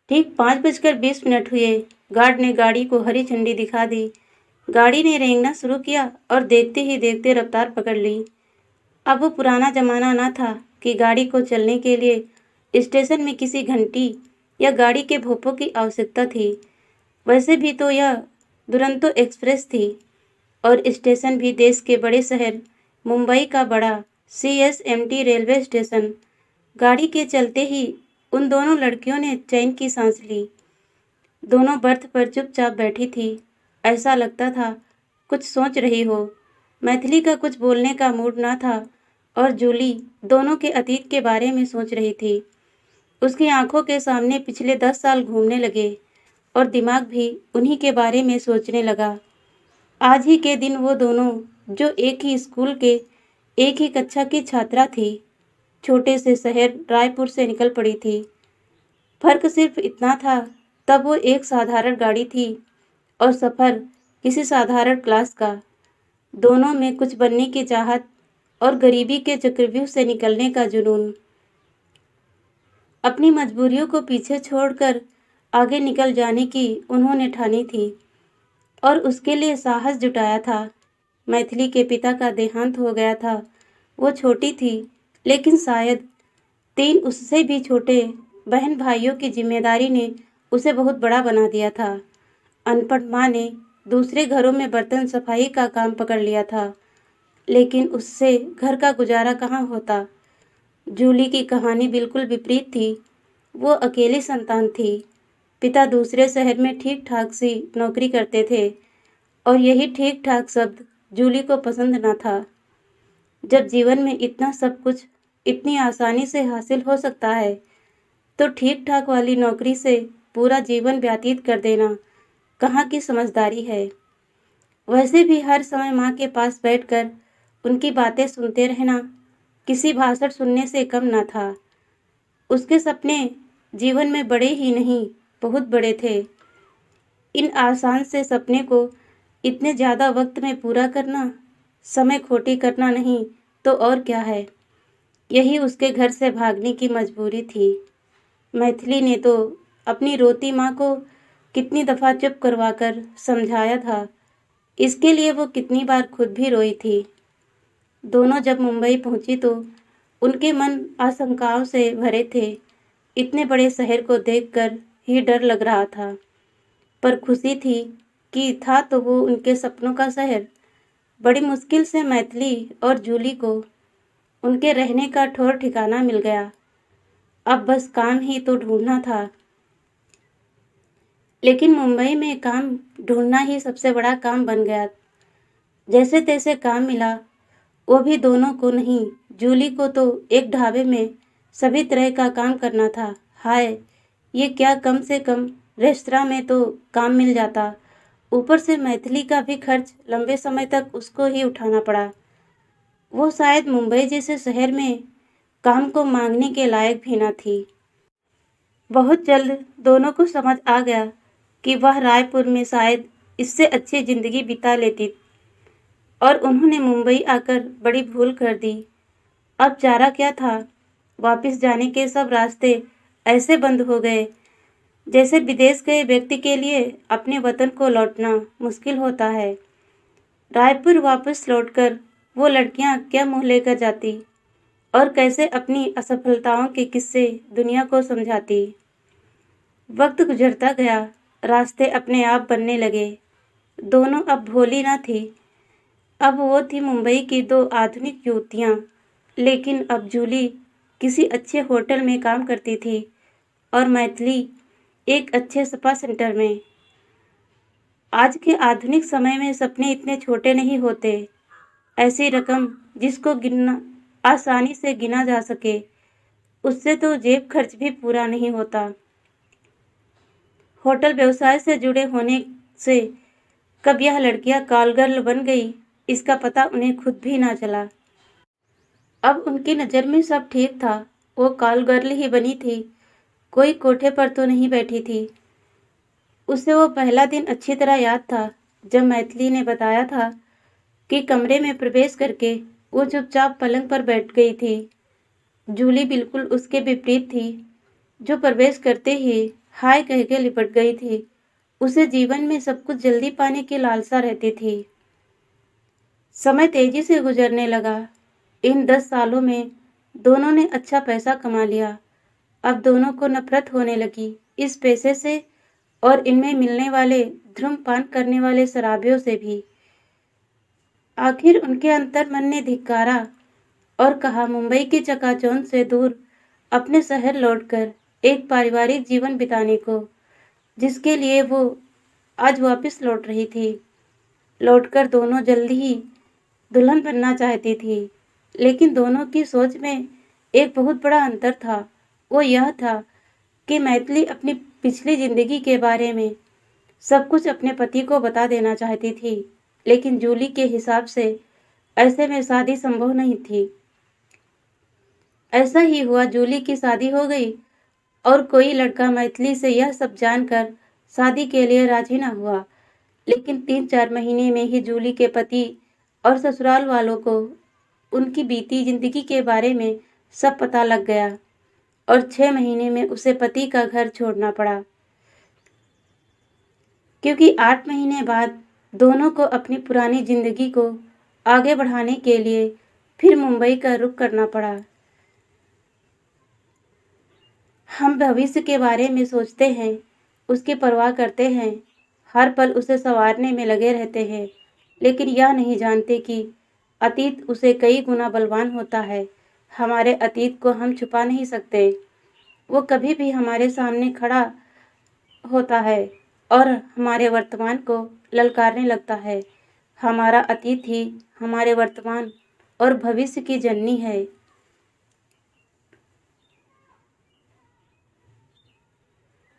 ठीक 5:20 हुए। गार्ड ने गाड़ी को हरी झंडी दिखा दी। गाड़ी ने रेंगना शुरू किया और देखते ही देखते रफ्तार पकड़ ली। अब वो पुराना जमाना न था कि गाड़ी को चलने के लिए स्टेशन में किसी घंटी या गाड़ी के भोंपों की आवश्यकता थी। वैसे भी तो यह दुरंतो एक्सप्रेस थी और स्टेशन भी देश के बड़े शहर मुंबई का बड़ा CSMT रेलवे स्टेशन। गाड़ी के चलते ही उन दोनों लड़कियों ने चैन की सांस ली। दोनों बर्थ पर चुपचाप बैठी थी। ऐसा लगता था कुछ सोच रही हो। मैथिली का कुछ बोलने का मूड ना था और जूली दोनों के अतीत के बारे में सोच रही थी। उसकी आंखों के सामने पिछले 10 साल घूमने लगे और दिमाग भी उन्हीं के बारे में सोचने लगा। आज ही के दिन वो दोनों, जो एक ही स्कूल के एक ही कक्षा की छात्रा थी, छोटे से शहर रायपुर से निकल पड़ी थी। फर्क सिर्फ इतना था, तब वो एक साधारण गाड़ी थी और सफ़र किसी साधारण क्लास का। दोनों में कुछ बनने की चाहत और गरीबी के चक्रव्यूह से निकलने का जुनून। अपनी मजबूरियों को पीछे छोड़कर आगे निकल जाने की उन्होंने ठानी थी और उसके लिए साहस जुटाया था। मैथिली के पिता का देहांत हो गया था। वो छोटी थी, लेकिन शायद 3 उससे भी छोटे बहन भाइयों की जिम्मेदारी ने उसे बहुत बड़ा बना दिया था। अनपढ़ माँ ने दूसरे घरों में बर्तन सफाई का काम पकड़ लिया था, लेकिन उससे घर का गुजारा कहाँ होता। जूली की कहानी बिल्कुल विपरीत थी। वो अकेली संतान थी। पिता दूसरे शहर में ठीक ठाक सी नौकरी करते थे और यही ठीक ठाक शब्द जूली को पसंद न था। जब जीवन में इतना सब कुछ इतनी आसानी से हासिल हो सकता है, तो ठीक ठाक वाली नौकरी से पूरा जीवन व्यतीत कर देना कहाँ की समझदारी है। वैसे भी हर समय माँ के पास बैठकर उनकी बातें सुनते रहना किसी भाषण सुनने से कम न था। उसके सपने जीवन में बड़े ही नहीं, बहुत बड़े थे। इन आसान से सपने को इतने ज़्यादा वक्त में पूरा करना, समय खोटी करना नहीं तो और क्या है। यही उसके घर से भागने की मजबूरी थी। मैथिली ने तो अपनी रोती माँ को कितनी दफ़ा चुप करवाकर समझाया था। इसके लिए वो कितनी बार खुद भी रोई थी। दोनों जब मुंबई पहुंची तो उनके मन आशंकाओं से भरे थे। इतने बड़े शहर को देखकर ही डर लग रहा था, पर खुशी थी कि था तो वो उनके सपनों का शहर। बड़ी मुश्किल से मैथिली और जूली को उनके रहने का ठौर ठिकाना मिल गया। अब बस काम ही तो ढूंढना था। लेकिन मुंबई में काम ढूंढना ही सबसे बड़ा काम बन गया। जैसे तैसे काम मिला, वो भी दोनों को नहीं, जूली को तो एक ढाबे में सभी तरह का काम करना था। हाय, ये क्या, कम से कम रेस्तरां में तो काम मिल जाता। ऊपर से मैथिली का भी खर्च लंबे समय तक उसको ही उठाना पड़ा। वो शायद मुंबई जैसे शहर में काम को मांगने के लायक भी न थी। बहुत जल्द दोनों को समझ आ गया कि वह रायपुर में शायद इससे अच्छी जिंदगी बिता लेती और उन्होंने मुंबई आकर बड़ी भूल कर दी। अब चारा क्या था। वापस जाने के सब रास्ते ऐसे बंद हो गए जैसे विदेश गए व्यक्ति के लिए अपने वतन को लौटना मुश्किल होता है। रायपुर वापस लौटकर वो लड़कियां क्या मुँह लेकर जाती और कैसे अपनी असफलताओं के किस्से दुनिया को समझाती। वक्त गुजरता गया, रास्ते अपने आप बनने लगे। दोनों अब भोली ना थी। अब वो थी मुंबई की 2 आधुनिक युवतियाँ। लेकिन अब जूली किसी अच्छे होटल में काम करती थी और मैथिली एक अच्छे स्पा सेंटर में। आज के आधुनिक समय में सपने इतने छोटे नहीं होते। ऐसी रकम जिसको गिनना आसानी से गिना जा सके, उससे तो जेब खर्च भी पूरा नहीं होता। होटल व्यवसाय से जुड़े होने से कब यह लड़कियां कॉल गर्ल बन गई, इसका पता उन्हें खुद भी ना चला। अब उनकी नज़र में सब ठीक था। वो कॉल गर्ल ही बनी थी, कोई कोठे पर तो नहीं बैठी थी। उसे वो पहला दिन अच्छी तरह याद था, जब मैथिली ने बताया था कि कमरे में प्रवेश करके वो चुपचाप पलंग पर बैठ गई थी। जूली बिल्कुल उसके विपरीत थी, जो प्रवेश करते ही हाय कह के लिपट गई थी। उसे जीवन में सब कुछ जल्दी पाने की लालसा रहती थी। समय तेजी से गुजरने लगा। इन 10 सालों में दोनों ने अच्छा पैसा कमा लिया। अब दोनों को नफरत होने लगी इस पैसे से और इनमें मिलने वाले धूम्रपान करने वाले शराबियों से भी। आखिर उनके अंतर्मन ने धिक्कारा और कहा मुंबई की चकाचौंध से दूर अपने शहर लौटकर एक पारिवारिक जीवन बिताने को, जिसके लिए वो आज वापस लौट रही थी। लौटकर दोनों जल्दी ही दुल्हन बनना चाहती थी, लेकिन दोनों की सोच में एक बहुत बड़ा अंतर था। वो यह था कि मैथिली अपनी पिछली जिंदगी के बारे में सब कुछ अपने पति को बता देना चाहती थी, लेकिन जूली के हिसाब से ऐसे में शादी संभव नहीं थी। ऐसा ही हुआ, जूली की शादी हो गई और कोई लड़का मैथिली से यह सब जानकर शादी के लिए राजी न हुआ। लेकिन 3-4 महीने में ही जूली के पति और ससुराल वालों को उनकी बीती जिंदगी के बारे में सब पता लग गया और 6 महीने में उसे पति का घर छोड़ना पड़ा, क्योंकि 8 महीने बाद दोनों को अपनी पुरानी जिंदगी को आगे बढ़ाने के लिए फिर मुंबई का रुख करना पड़ा। हम भविष्य के बारे में सोचते हैं, उसकी परवाह करते हैं, हर पल उसे संवारने में लगे रहते हैं, लेकिन यह नहीं जानते कि अतीत उसे कई गुना बलवान होता है। हमारे अतीत को हम छुपा नहीं सकते, वो कभी भी हमारे सामने खड़ा होता है और हमारे वर्तमान को ललकारने लगता है। हमारा अतीत ही हमारे वर्तमान और भविष्य की जननी है।